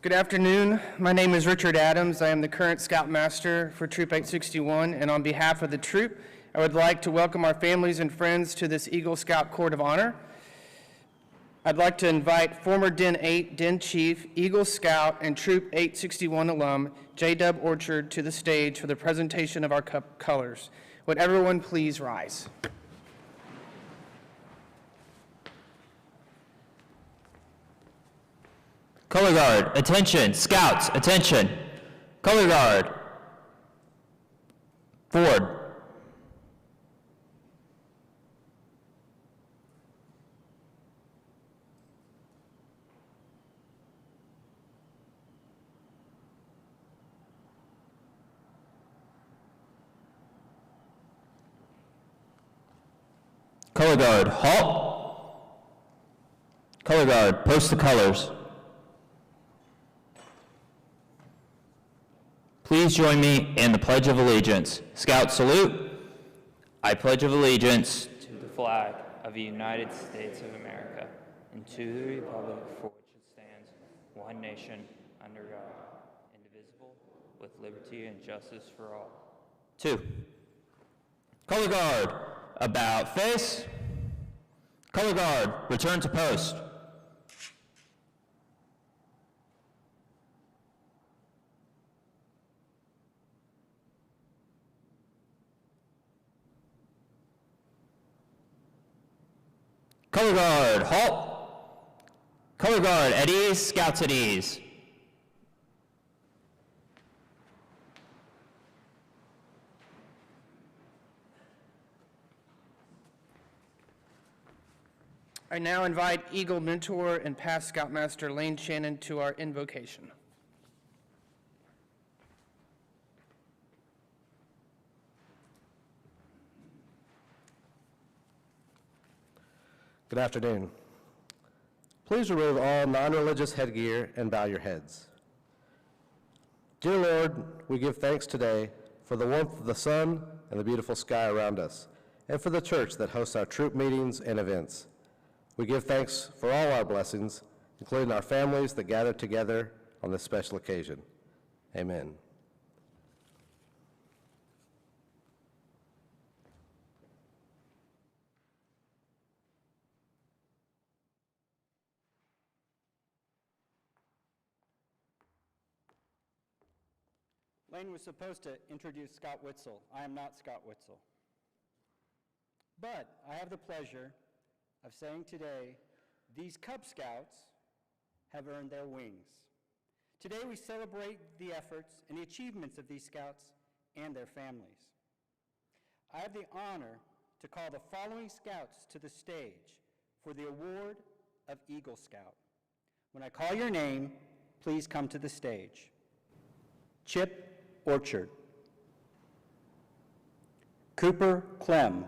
Good afternoon. My name is Richard Adams. I am the current Scoutmaster for Troop 861, and on behalf of the troop, I would like to welcome our families and friends to this Eagle Scout Court of Honor. I'd like to invite former Den 8 Den Chief, Eagle Scout, and Troop 861 alum, J.W. Orchard, to the stage for the presentation of our colors. Would everyone please rise? Color Guard, attention. Scouts, attention. Color Guard. Forward. Color Guard, halt. Color Guard, post the colors. Please join me in the Pledge of Allegiance. Scout salute. I pledge of allegiance to the flag of the United States of America and to the republic for which it stands, one nation, under God, indivisible, with liberty and justice for all. 2. Color Guard, about face. Color Guard, return to post. Color Guard, halt. Color Guard, at ease, Scouts at ease. I now invite Eagle Mentor and past Scoutmaster Lane Shannon to our invocation. Good afternoon. Please remove all non-religious headgear and bow your heads. Dear Lord, we give thanks today for the warmth of the sun and the beautiful sky around us, and for the church that hosts our troop meetings and events. We give thanks for all our blessings, including our families that gather together on this special occasion. Amen. Lane was supposed to introduce Scott Witzel. I am not Scott Witzel. But I have the pleasure of saying today, these Cub Scouts have earned their wings. Today we celebrate the efforts and the achievements of these Scouts and their families. I have the honor to call the following Scouts to the stage for the award of Eagle Scout. When I call your name, please come to the stage. Chip Orchard, Cooper Clem,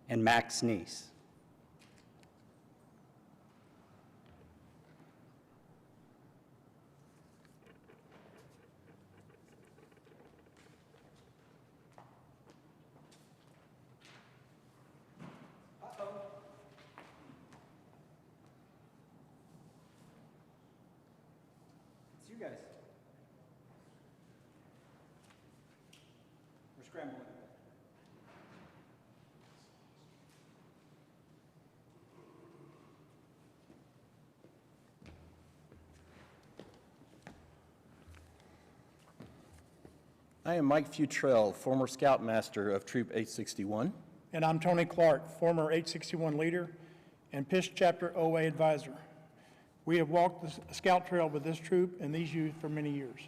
and Max Neace. It's you guys. We're scrambling. I am Mike Futrell, former Scoutmaster of Troop 861. And I'm Tony Clark, former 861 leader and PISH Chapter OA advisor. We have walked the Scout Trail with this troop and these youth for many years.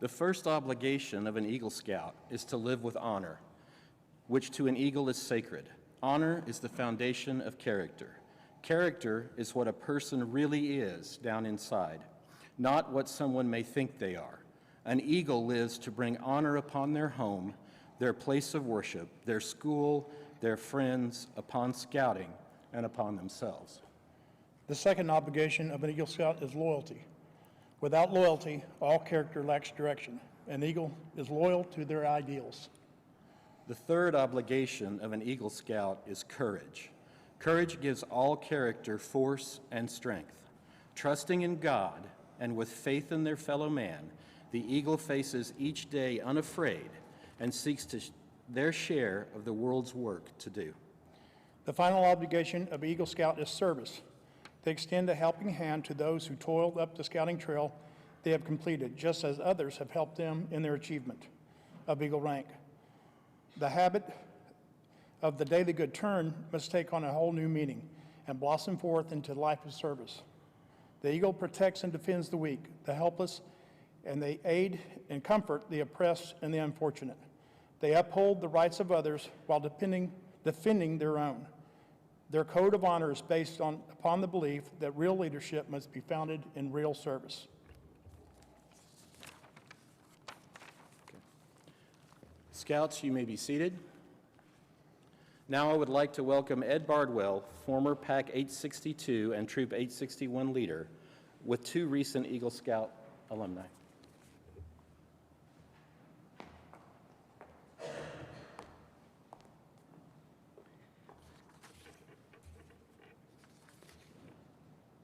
The first obligation of an Eagle Scout is to live with honor, which to an Eagle is sacred. Honor is the foundation of character. Character is what a person really is down inside, not what someone may think they are. An Eagle lives to bring honor upon their home, their place of worship, their school, their friends, upon scouting, and upon themselves. The second obligation of an Eagle Scout is loyalty. Without loyalty, all character lacks direction. An Eagle is loyal to their ideals. The third obligation of an Eagle Scout is courage. Courage gives all character force and strength. Trusting in God and with faith in their fellow man, the Eagle faces each day unafraid and seeks their share of the world's work to do. The final obligation of Eagle Scout is service. They extend a helping hand to those who toiled up the scouting trail they have completed, just as others have helped them in their achievement of Eagle rank. The habit of the daily good turn must take on a whole new meaning and blossom forth into a life of service. The Eagle protects and defends the weak, the helpless, and they aid and comfort the oppressed and the unfortunate. They uphold the rights of others while defending their own. Their code of honor is based upon the belief that real leadership must be founded in real service. Scouts, you may be seated. Now I would like to welcome Ed Bardwell, former Pack 862 and Troop 861 leader, with 2 recent Eagle Scout alumni.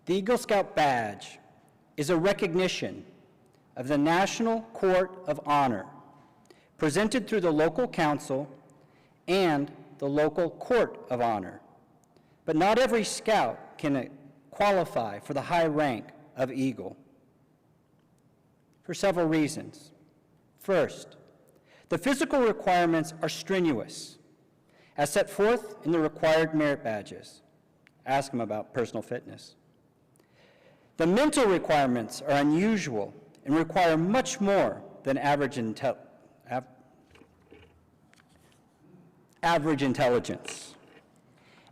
The Eagle Scout Badge is a recognition of the National Court of Honor, presented through the local council and the local Court of Honor. But not every scout can qualify for the high rank of Eagle, for several reasons. First, the physical requirements are strenuous, as set forth in the required merit badges. Ask them about personal fitness. The mental requirements are unusual and require much more than average intelligence.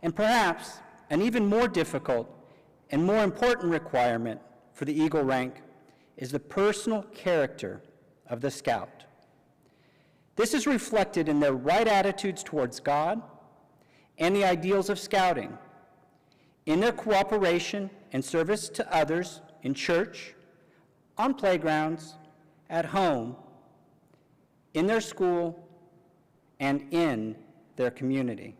And perhaps an even more difficult and more important requirement for the Eagle rank is the personal character of the scout. This is reflected in their right attitudes towards God and the ideals of scouting, in their cooperation and service to others in church, on playgrounds, at home, in their school, and in their community.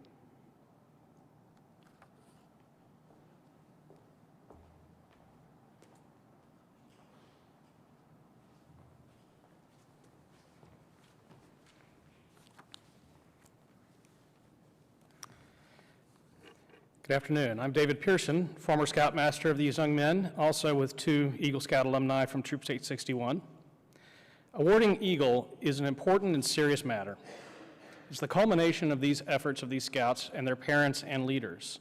Good afternoon. I'm David Pearson, former Scoutmaster of these young men, also with 2 Eagle Scout alumni from Troop 861. Awarding Eagle is an important and serious matter. It's the culmination of these efforts of these Scouts and their parents and leaders.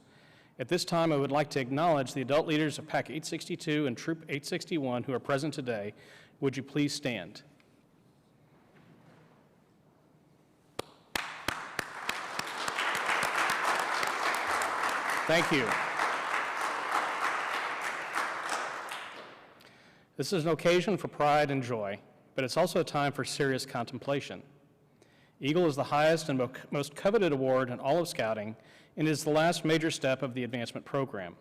At this time, I would like to acknowledge the adult leaders of Pack 862 and Troop 861 who are present today. Would you please stand? Thank you. This is an occasion for pride and joy, but it's also a time for serious contemplation. Eagle is the highest and most coveted award in all of Scouting, and is the last major step of the advancement program.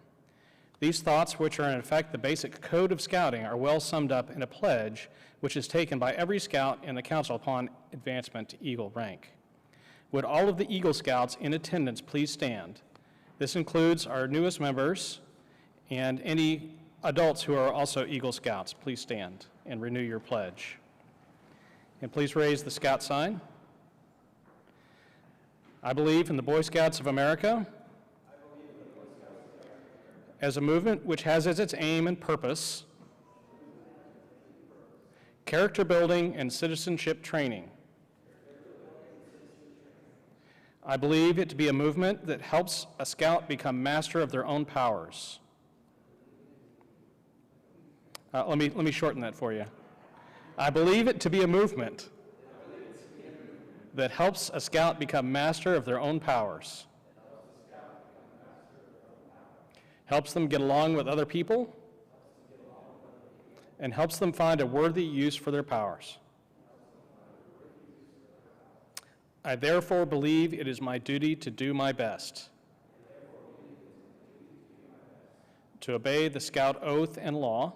These thoughts, which are in effect the basic code of Scouting, are well summed up in a pledge which is taken by every Scout in the Council upon advancement to Eagle rank. Would all of the Eagle Scouts in attendance please stand? This includes our newest members and any adults who are also Eagle Scouts. Please stand and renew your pledge. And please raise the Scout sign. I believe in the Boy Scouts of America as a movement which has as its aim and purpose character building and citizenship training. I believe it to be a movement that helps a Scout become master of their own powers. Let me shorten that for you. I believe it to be a movement that helps a Scout become master of their own powers. Helps them get along with other people, and helps them find a worthy use for their powers. I therefore believe it is my duty to do my best to obey the Scout oath and law.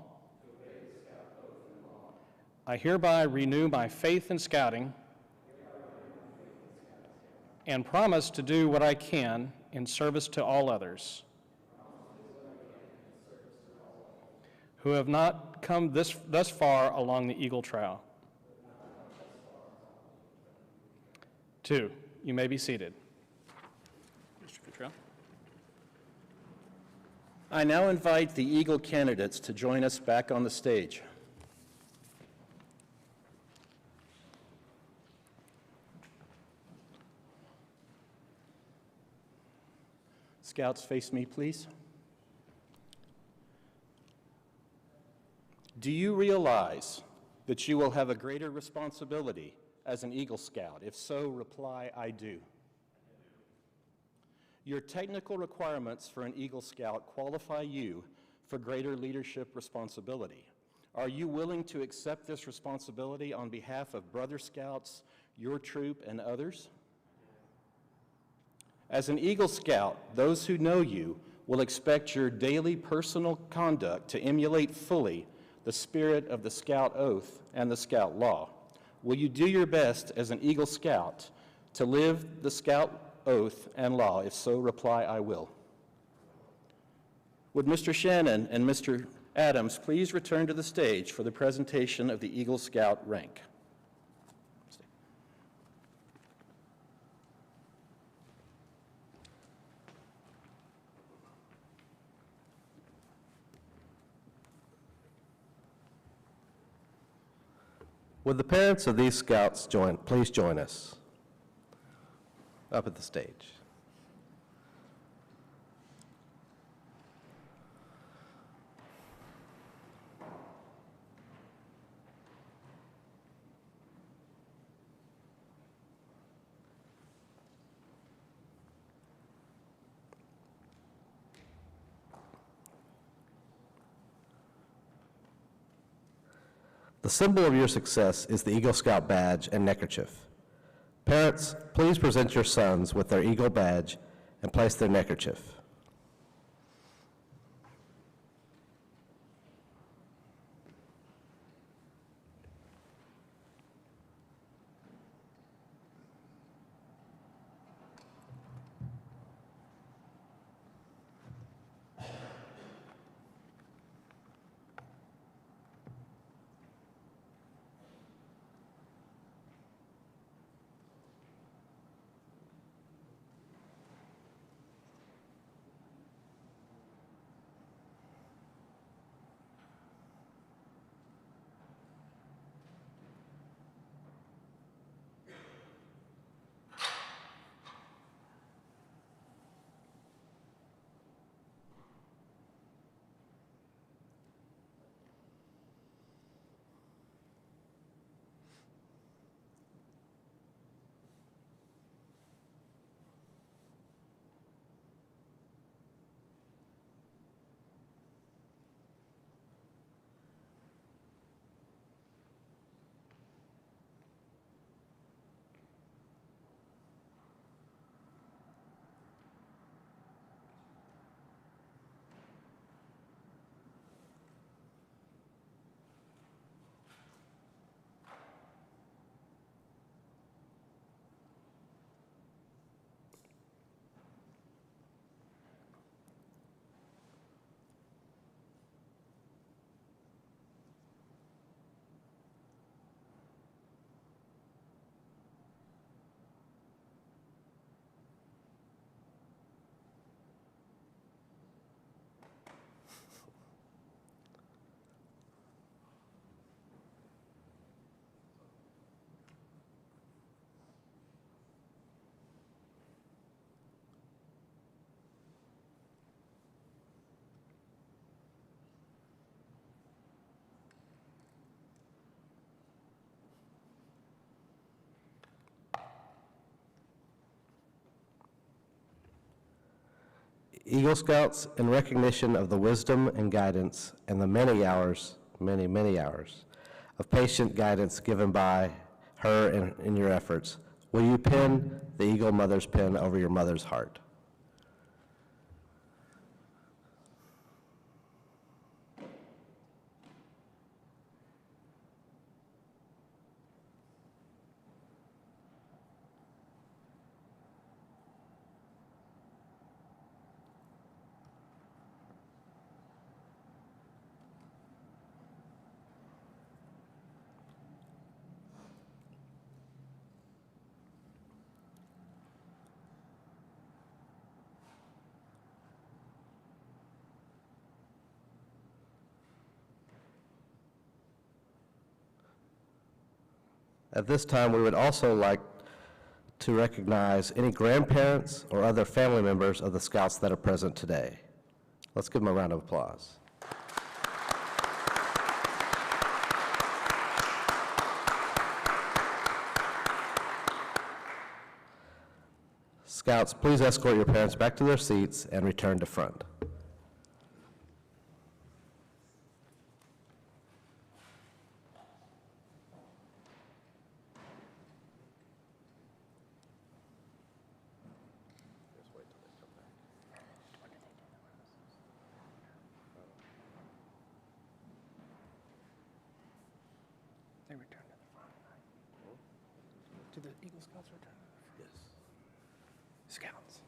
I hereby renew my faith in Scouting and promise to do what I can in service to all others. who have not come thus far along the Eagle Trail. 2, you may be seated. Mr. Cottrell. I now invite the Eagle candidates to join us back on the stage. Scouts, face me, please. Do you realize that you will have a greater responsibility as an Eagle Scout? If so, reply, I do. Your technical requirements for an Eagle Scout qualify you for greater leadership responsibility. Are you willing to accept this responsibility on behalf of brother Scouts, your troop, and others? As an Eagle Scout, those who know you will expect your daily personal conduct to emulate fully the spirit of the Scout Oath and the Scout Law. Will you do your best as an Eagle Scout to live the Scout Oath and Law? If so, reply, I will. Would Mr. Shannon and Mr. Adams please return to the stage for the presentation of the Eagle Scout rank? Would the parents of these scouts please join us up at the stage? The symbol of your success is the Eagle Scout badge and neckerchief. Parents, please present your sons with their Eagle badge and place their neckerchief. Eagle Scouts, in recognition of the wisdom and guidance and the many hours, many hours of patient guidance given by her in your efforts, will you pin the Eagle Mother's pin over your mother's heart? At this time, we would also like to recognize any grandparents or other family members of the Scouts that are present today. Let's give them a round of applause. Scouts, please escort your parents back to their seats and return to front. They return to the front. Do the Eagle Scouts return to the front? Yes. Scouts.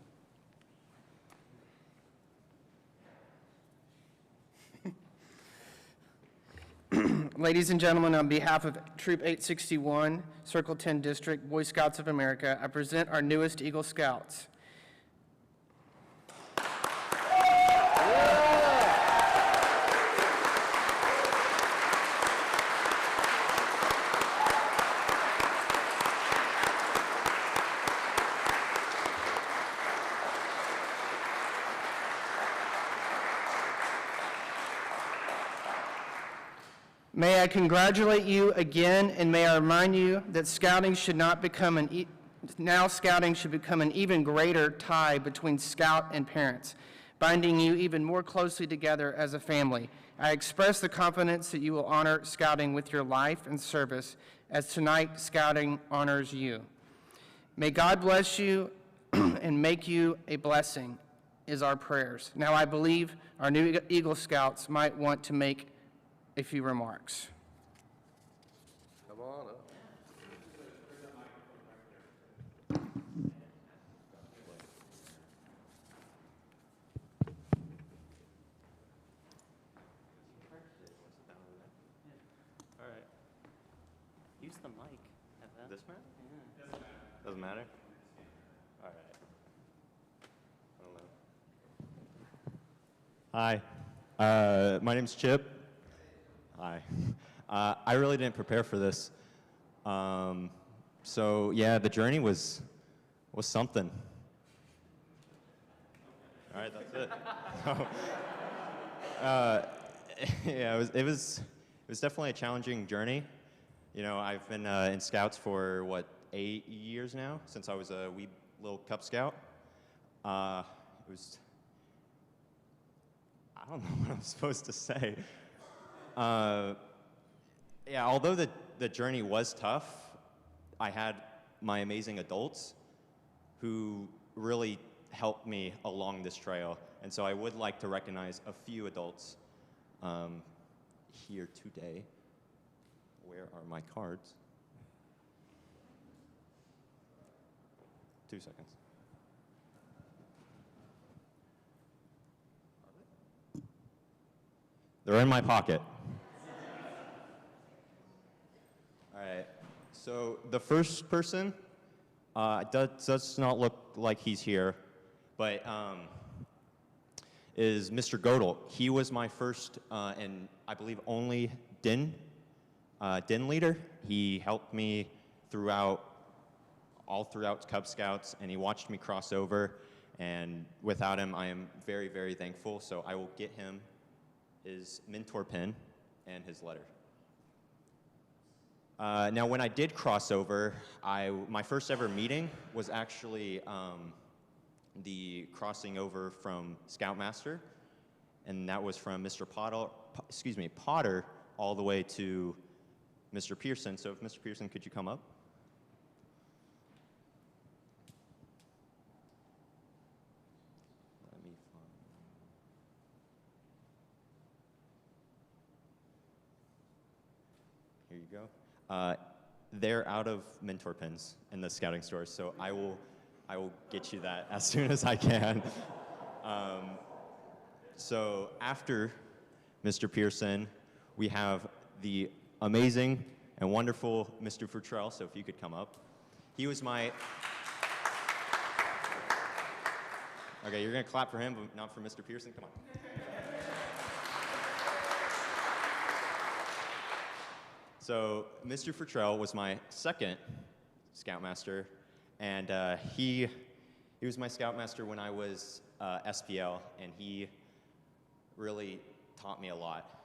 Ladies and gentlemen, on behalf of Troop 861, Circle 10 District, Boy Scouts of America, I present our newest Eagle Scouts. May I congratulate you again, and may I remind you that scouting should not become scouting should become an even greater tie between Scout and parents, binding you even more closely together as a family. I express the confidence that you will honor scouting with your life and service, as tonight scouting honors you. May God bless you and make you a blessing, is our prayers. Now I believe our new Eagle Scouts might want to make a few remarks. Come on up. All right. Use the mic. This man? Yeah. Doesn't matter? All right. I don't know. Hi. My name's Chip. Hi. I really didn't prepare for this. So yeah, the journey was something. All right, that's it. Yeah, it was definitely a challenging journey. You know, I've been in Scouts for what, 8 years now, since I was a wee little Cub Scout. I don't know what I'm supposed to say. Yeah, although the journey was tough, I had my amazing adults who really helped me along this trail. And so I would like to recognize a few adults here today. Where are my cards? 2 seconds. They're in my pocket. All right, so the first person does not look like he's here, but is Mr. Godel. He was my first and I believe only DIN leader. He helped me all throughout Cub Scouts, and he watched me cross over, and without him, I am very, very thankful, so I will get him his mentor pin and his letter. Now, when I did cross over, my first ever meeting was actually the crossing over from Scoutmaster, and that was from Mr. Potter all the way to Mr. Pearson. So if Mr. Pearson, could you come up? Let me find. Here you go. They're out of mentor pins in the scouting stores, so I will get you that as soon as I can. So after Mr. Pearson, we have the amazing and wonderful Mr. Futrell, so if you could come up. He was my... Okay, you're gonna clap for him, but not for Mr. Pearson, come on. So Mr. Futrell was my second Scoutmaster, and he was my Scoutmaster when I was SPL, and he really taught me a lot.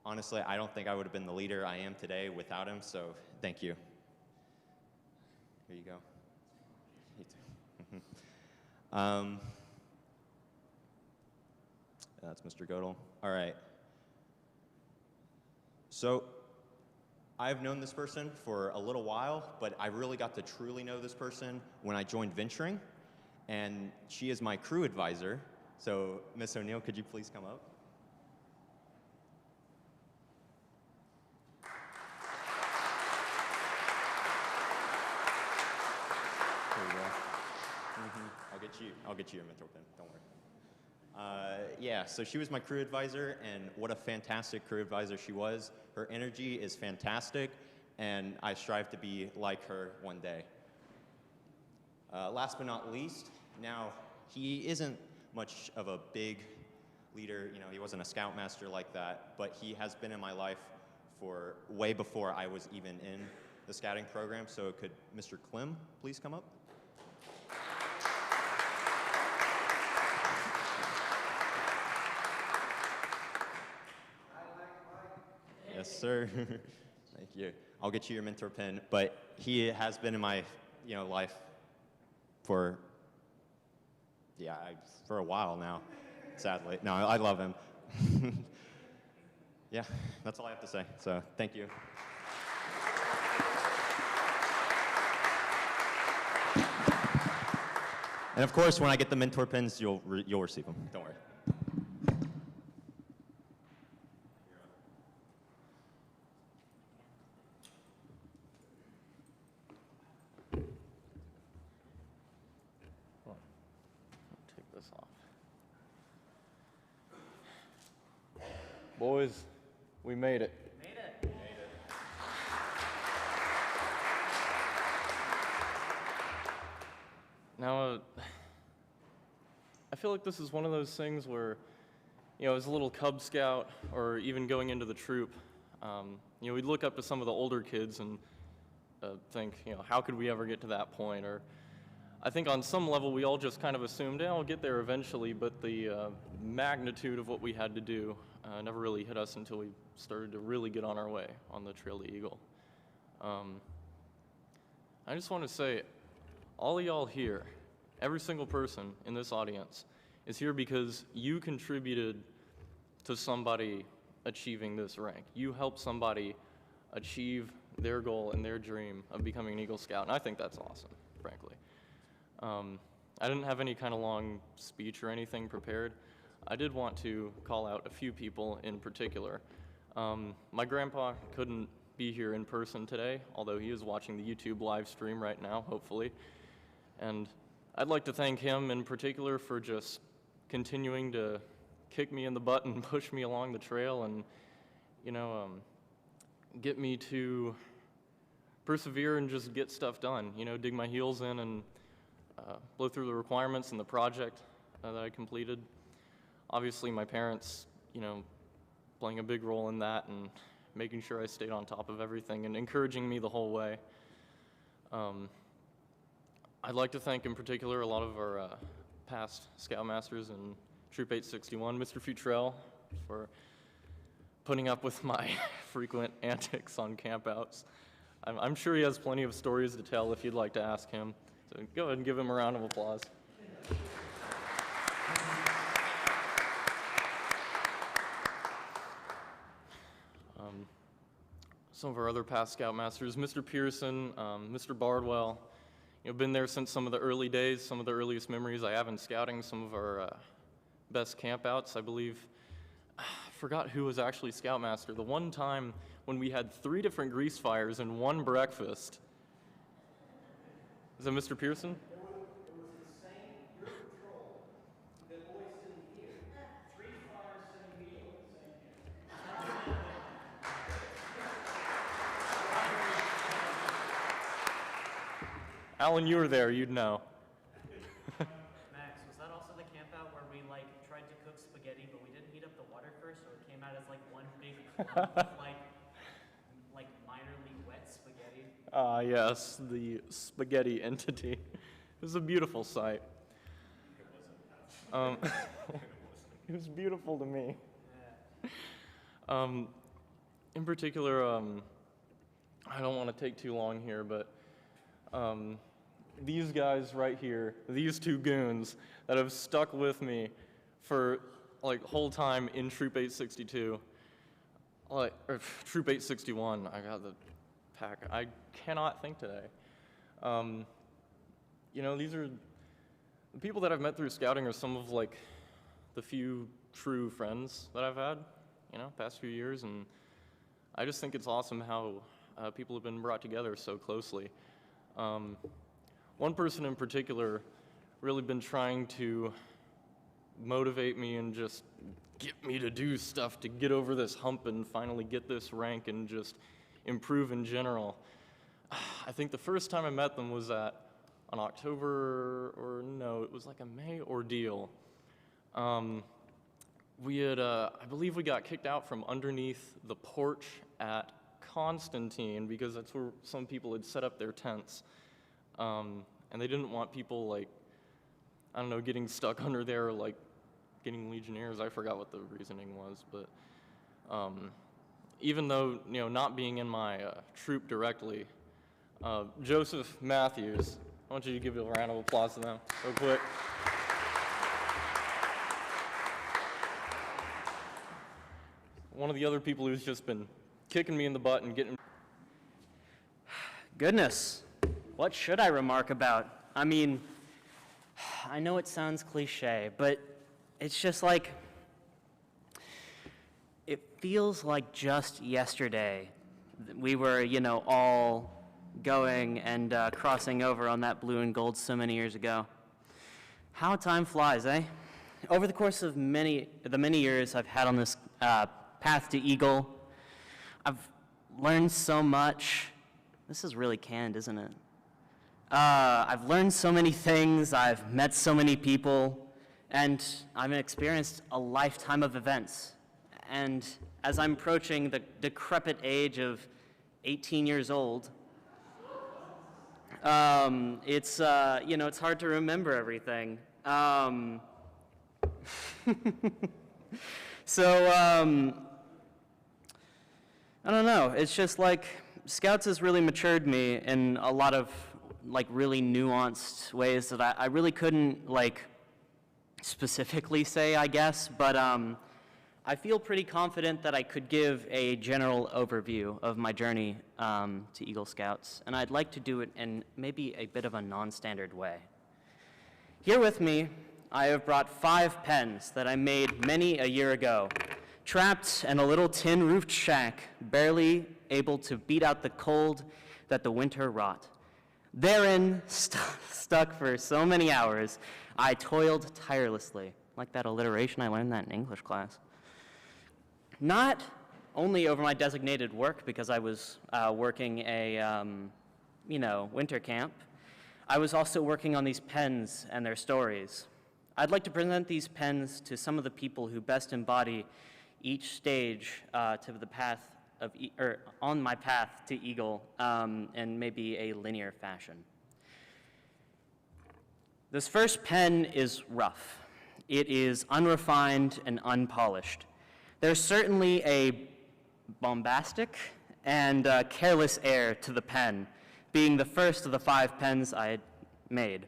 Honestly, I don't think I would have been the leader I am today without him, so thank you. Here you go. That's Mr. Godel. All right. So I've known this person for a little while, but I really got to truly know this person when I joined venturing, and she is my crew advisor. So Miss O'Neill, could you please come up? There you go. I'll get you a mentor pin, don't worry. Yeah, so she was my crew advisor, and what a fantastic crew advisor she was. Her energy is fantastic, and I strive to be like her one day. Last but not least, now he isn't much of a big leader, you know, he wasn't a Scoutmaster like that, but he has been in my life for way before I was even in the scouting program, so could Mr. Clem please come up? Yes, sir. Thank you. I'll get you your mentor pin, but he has been in my, life for a while now, sadly. No, I love him. Yeah, that's all I have to say. So, thank you. And of course, when I get the mentor pins, you'll receive them. Don't worry. Take this off. Boys, we made it. Now, I feel like this is one of those things where, as a little Cub Scout or even going into the troop, we'd look up to some of the older kids and think, how could we ever get to that point? Or I think on some level we all just kind of assumed, I'll get there eventually, but the magnitude of what we had to do never really hit us until we started to really get on our way on the Trail to Eagle. I just want to say, all of y'all here, every single person in this audience is here because you contributed to somebody achieving this rank. You helped somebody achieve their goal and their dream of becoming an Eagle Scout, and I think that's awesome, frankly. I didn't have any kind of long speech or anything prepared. I did want to call out a few people in particular. My grandpa couldn't be here in person today, although he is watching the YouTube live stream right now, hopefully. And I'd like to thank him in particular for just continuing to kick me in the butt and push me along the trail and, get me to persevere and just get stuff done, dig my heels in and blow through the requirements and the project that I completed. Obviously, my parents, playing a big role in that and making sure I stayed on top of everything and encouraging me the whole way. I'd like to thank in particular a lot of our past Scoutmasters and Troop 861, Mr. Futrell, for putting up with my frequent antics on campouts. I'm sure he has plenty of stories to tell if you'd like to ask him. So go ahead and give him a round of applause. Some of our other past Scoutmasters, Mr. Pearson, Mr. Bardwell, been there since some of the early days, some of the earliest memories I have in scouting, some of our best campouts. I believe, I forgot who was actually Scoutmaster. The one time when we had 3 different grease fires and 1 breakfast. Is that Mr. Pearson? It was the same, your patrol, that always didn't hear. 3 fires, 7 meal at the same time. Alan, you were there, you'd know. Max, was that also the camp out where we tried to cook spaghetti, but we didn't heat up the water first, so it came out as one big clump of Ah, yes, the spaghetti entity. It was a beautiful sight. It was beautiful to me. In particular, I don't want to take too long here, but these guys right here, these two goons that have stuck with me for like whole time in Troop 862, or Troop 861, I got the pack. I cannot think today. You know, these are the people that I've met through scouting are some of like the few true friends that I've had, you know, past few years, and I just think it's awesome how people have been brought together so closely. One person in particular really been trying to motivate me and just get me to do stuff to get over this hump and finally get this rank and just improve in general. I think the first time I met them was at an October, or no, it was like a May ordeal. We had, I believe we got kicked out from underneath the porch at Constantine because that's where some people had set up their tents. And they didn't want people like, I don't know, getting stuck under there, like getting legionnaires. I forgot what the reasoning was, but even though, you know, not being in my troop directly, Joseph Matthews, I want you to give a round of applause to them real quick. One of the other people who's just been kicking me in the butt and getting... Goodness, what should I remark about? I mean, I know it sounds cliche, but it's just like, it feels like just yesterday we were, you know, all going and crossing over on that blue and gold so many years ago. How time flies, eh? Over the course of the many years I've had on this path to Eagle, I've learned so much. This is really canned, isn't it? I've learned so many things, I've met so many people, and I've experienced a lifetime of events. And as I'm approaching the decrepit age of 18 years old, it's, you know, it's hard to remember everything. So, I don't know, it's just like, Scouts has really matured me in a lot of, like, really nuanced ways that I really couldn't, like, specifically say, I guess, but I feel pretty confident that I could give a general overview of my journey to Eagle Scouts, and I'd like to do it in maybe a bit of a non-standard way. Here with me, I have brought 5 pens that I made many a year ago, trapped in a little tin-roofed shack, barely able to beat out the cold that the winter wrought. Therein, stuck for so many hours, I toiled tirelessly, like that alliteration, I learned that in English class. Not only over my designated work, because I was working a, you know, winter camp, I was also working on these pens and their stories. I'd like to present these pens to some of the people who best embody each stage to the path of, on my path to Eagle in maybe a linear fashion. This first pen is rough. It is unrefined and unpolished. There's certainly a bombastic and careless air to the pen, being the first of the 5 pens I had made.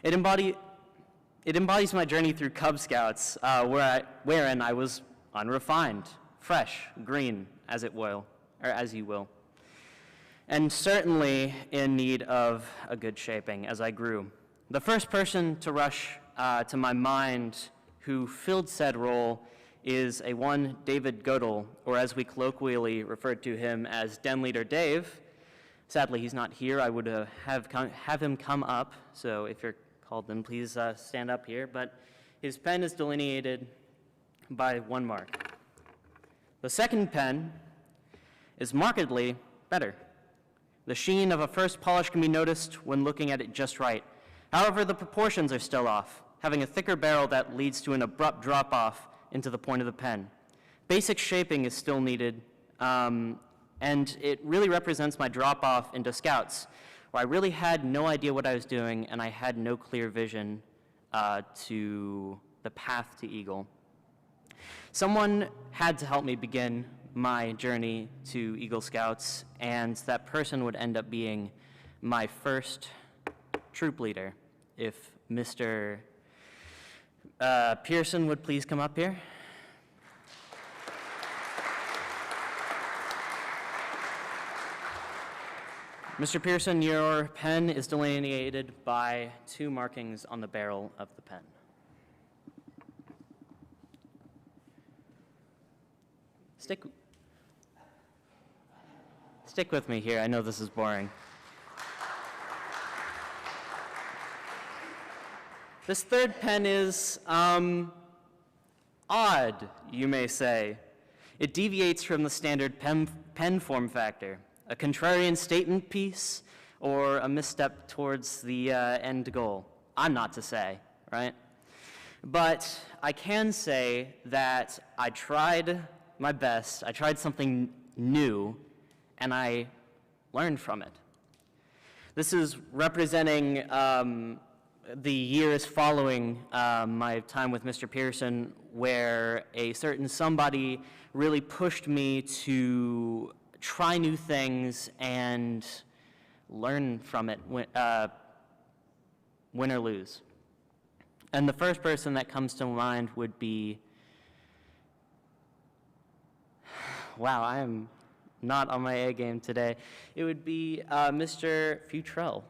It embodies my journey through Cub Scouts, wherein I was unrefined, fresh, green, as it will, or as you will, and certainly in need of a good shaping as I grew. The first person to rush to my mind who filled said role is a one David Godel, or as we colloquially referred to him as Den Leader Dave. Sadly, he's not here. I would have him come up, so if you're called, then please stand up here. But his pen is delineated by 1 mark. The second pen is markedly better. The sheen of a first polish can be noticed when looking at it just right. However, the proportions are still off, having a thicker barrel that leads to an abrupt drop-off into the point of the pen. Basic shaping is still needed, and And it really represents my drop-off into Scouts, where I really had no idea what I was doing, and I had no clear vision to the path to Eagle. Someone had to help me begin my journey to Eagle Scouts, and that person would end up being my first troop leader. If Mr. Pearson would please come up here. Mr. Pearson, your pen is delineated by 2 markings on the barrel of the pen. Stick with me here. I know this is boring. This third pen is odd, you may say. It deviates from the standard pen form factor, a contrarian statement piece, or a misstep towards the end goal. I'm not to say, right? But I can say that I tried my best, I tried something new, and I learned from it. This is representing the years following my time with Mr. Pearson, where a certain somebody really pushed me to try new things and learn from it, win or lose. And the first person that comes to mind would be, wow, I am not on my A game today. It would be Mr. Futrell.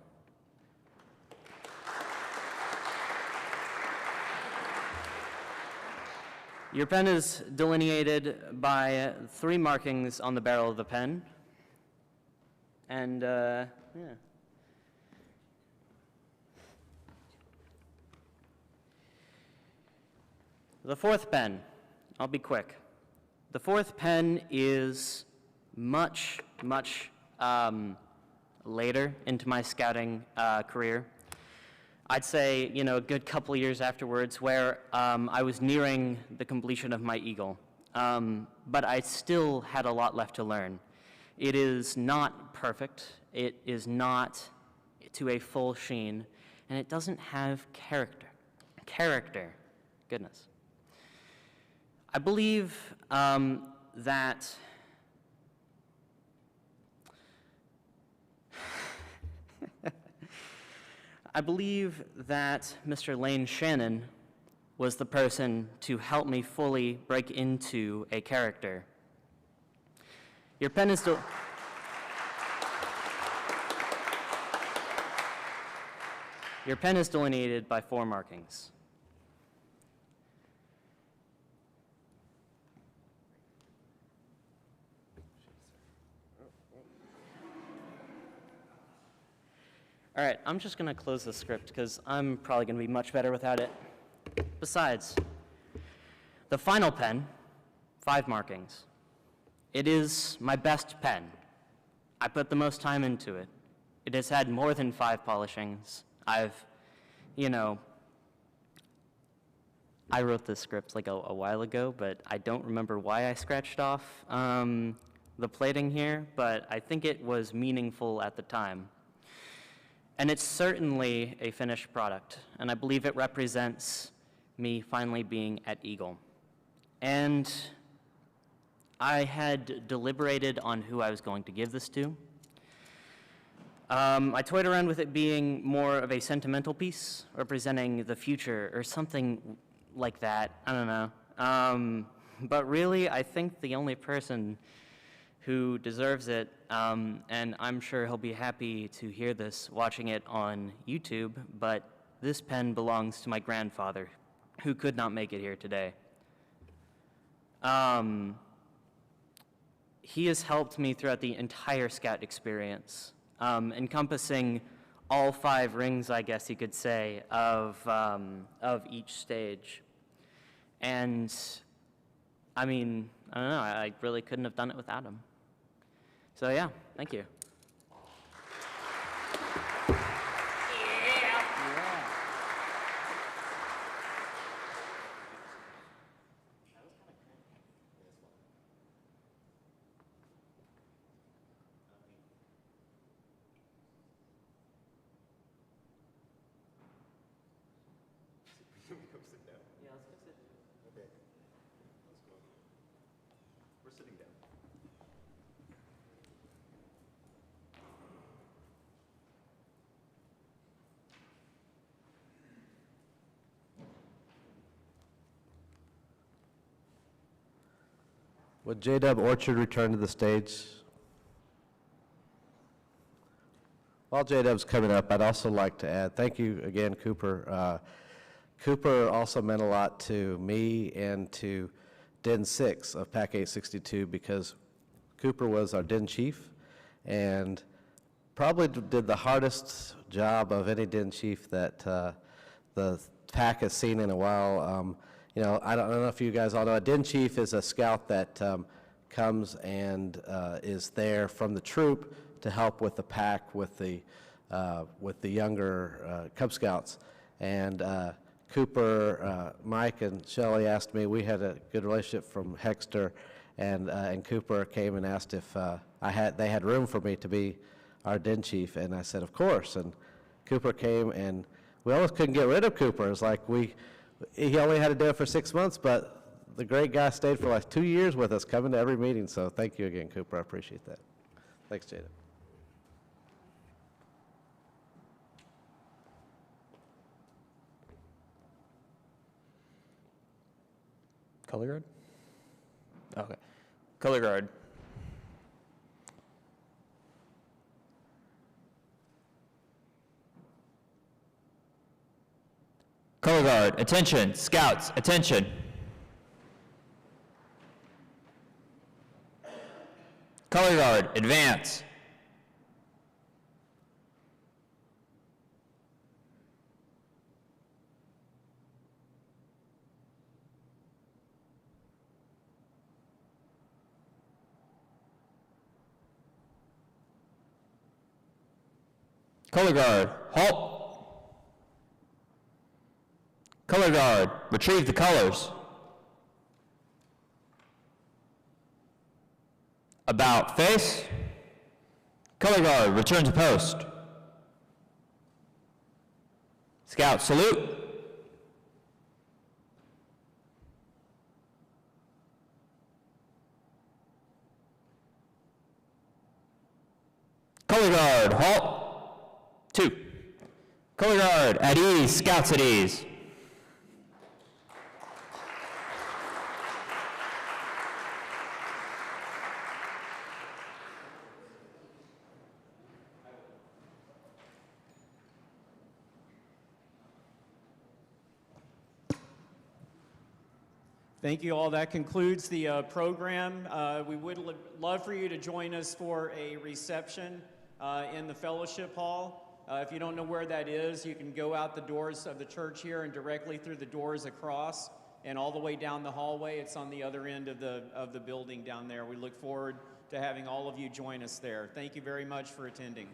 Your pen is delineated by 3 markings on the barrel of the pen. And, yeah. The 4th pen, I'll be quick. The 4th pen is much later into my scouting career. I'd say, a good couple of years afterwards, where I was nearing the completion of my Eagle. But I still had a lot left to learn. It is not perfect. It is not to a full sheen. And it doesn't have character. Goodness. I believe that Mr. Lane Shannon was the person to help me fully break into a character. Your pen is delineated by 4 markings. All right, I'm just going to close the script because I'm probably going to be much better without it. Besides, the final pen, 5 markings. It is my best pen. I put the most time into it. It has had more than 5 polishings. I wrote this script like a while ago, but I don't remember why I scratched off the plating here, but I think it was meaningful at the time. And it's certainly a finished product, and I believe it represents me finally being at Eagle. And I had deliberated on who I was going to give this to. I toyed around with it being more of a sentimental piece, representing the future, or something like that. I don't know. But really, I think the only person who deserves it, and I'm sure he'll be happy to hear this watching it on YouTube, but this pen belongs to my grandfather, who could not make it here today. He has helped me throughout the entire Scout experience, encompassing all 5 rings, I guess you could say, of each stage. And, I mean, I don't know, I really couldn't have done it without him. So yeah, thank you. sitting down. Would J-Dub Orchard return to the stage? While J-Dub's coming up, I'd also like to add, thank you again, Cooper. Cooper also meant a lot to me and to Den 6 of PAC 862 because Cooper was our Den chief and probably did the hardest job of any Den chief that the PAC has seen in a while. You know, I don't know if you guys all know, a Den chief is a scout that comes and is there from the troop to help with the PAC with the younger Cub Scouts. And Cooper, Mike, and Shelley asked me. We had a good relationship from Hexter, and Cooper came and asked if they had room for me to be our Den chief, and I said, of course. And Cooper came, and we almost couldn't get rid of Cooper. It was like he only had to do it for 6 months, but the great guy stayed for like 2 years with us, coming to every meeting. So thank you again, Cooper. I appreciate that. Thanks, Jada. Color guard? Okay. Color guard. Color guard, attention. Scouts, attention. Color guard, advance. Color guard, halt. Color guard, retrieve the colors. About face. Color guard, return to post. Scout, salute. Color guard, halt. 2. Color guard, at ease, scouts at ease. Thank you all. That concludes the program. We would love for you to join us for a reception in the fellowship hall. If you don't know where that is, you can go out the doors of the church here and directly through the doors across and all the way down the hallway. It's on the other end of the building down there. We look forward to having all of you join us there. Thank you very much for attending.